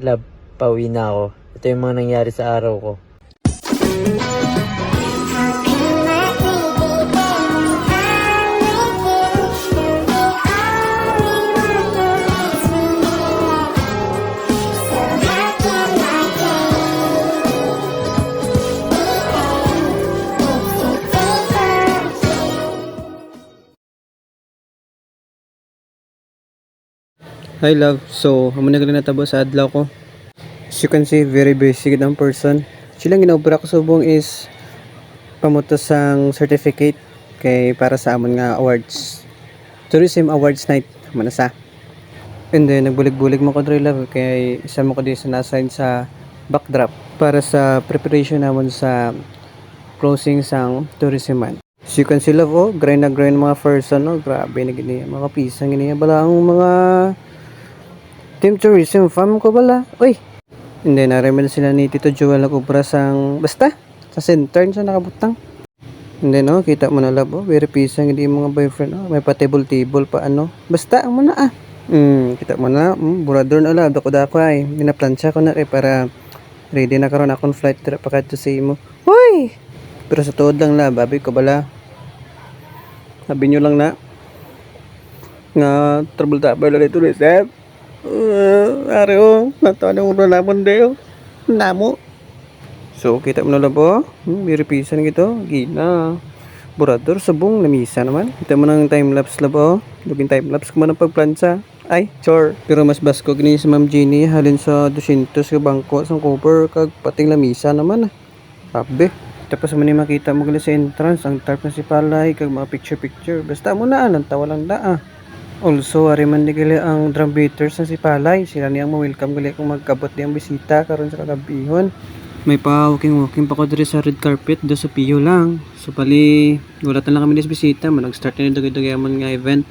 Love, pauwi na ako. Ito yung mga nangyari sa araw ko. Hi love, so amo na gali natabo sa adlaw ko. As you can see, very basic ang person. Silang ginaobra ko subong is pamutos sang certificate kay para sa amon nga awards. Tourism Awards Night manasa. And then nagbulig-bulig mo ko dre love kay isa mo ko di sa na-assign sa backdrop para sa preparation namon sa closing sang tourism month. As you can see love, oh, grind na grind mga person, oh, grabe na gini mga pisang gini bala ang mga Team Tourism fam ko bala. Uy. Hindi na rin sila ni Tito Joel nag-ubra sang basta sa center sa nakabutang. Hindi no, kita mo na love, oh, very pisang hindi mga boyfriend, oh, may pa table pa ano. Basta mo na ah. Kita mo na, burador na love dako ay. Ginaplansya ko na kay para ready na karon akong flight trip pa kadto sa imo. Hoy. Pero sa tuod lang love, abi ko bala. Sabi nyo lang na nga trouble lang ito ni Seb. Areo, natawa ng ulo namon deo. Namo. So, kita mo na lang po. Biripisan gito. Gina. Burador, sabong, lamisa naman. Kita mo ng time-lapse lang po. Luging time-lapse ko man ang pagplansa. Ay, chore. Pero mas basko gini si Ma'am Jeannie. Halin sa 200 ka bangko sa cover. Kag pating lamisa naman. Sabi. Tapos mo ni makita mo gali sa entrance. Ang tarp na si Palay. Kag mga picture-picture. Basta mo na. Lantawa lang da. Also, ariman di gali ang drum beaters na si Palay. Sila niyang ma-welcome gali kung magkabot niyang bisita karon sa kagabihon. May pa walking pa ko diri sa red carpet do sa Pio lang. So pali wala na lang kami dis bisita, nag-start na dugay-dugay amon nga event.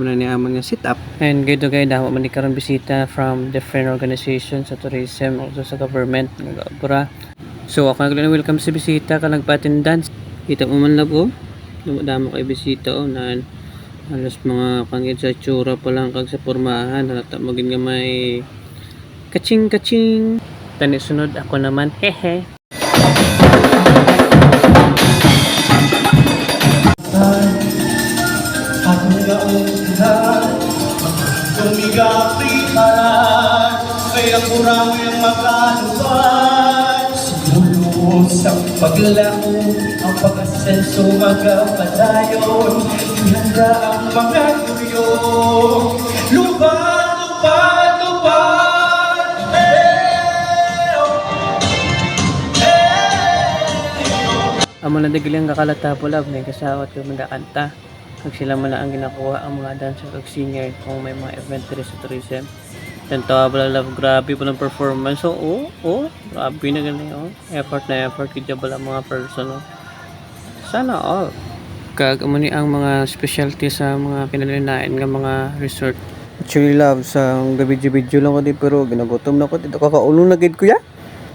Muna ni amon nga sit up. And gay-dugay damo man di karon bisita from different organizations sa tourism also sa government nagabura. So ako nagla welcome sa bisita ka nagpa-attendance. Kita mo man labo. Damo kay bisita o nan halos mga kangit sa tsura pa lang kag sa pormahan halata magin nga may kaching tani sunod ako naman hehe. Ako nga ulan tumigapi paran kaya kurang yung makalupan siguro sa paglaho ang pag-asenso magpadayon handa ang mga tuyo lupad Amo na digilang kakalata po love may kasawat yung magkakanta kag sila man ang ginakuha ang mga dancer kag singer kung may mga event diri sa tourism. Then tawa love grabe po ng performance. So grabe na galing effort kita bala mga person. Sana all kag amo ni ang mga specialty sa mga kinalinain nga mga resort. Actually love sa video lang ko di pero ginagutom na ko dito kakaulong na gid kuya.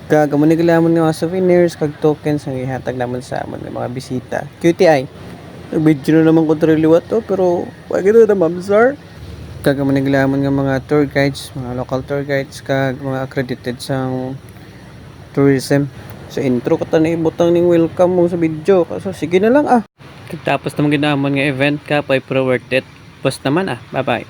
Kag amo ni gilamon nga mga souvenirs kag tokens ang ihatag naman sa amon mga bisita. QTI. Video na naman ko liwat to pero wag ito na ma'am sir. Kag amo ni gilamon nga mga tour guides, mga local tour guides kag mga accredited sang tourism. Sa intro ko tani ibutang ning welcome mo sa video. Kaso sige na lang ah. Tapos naman ginamon nga event ka pa pro worth it. Post naman ah. Bye bye.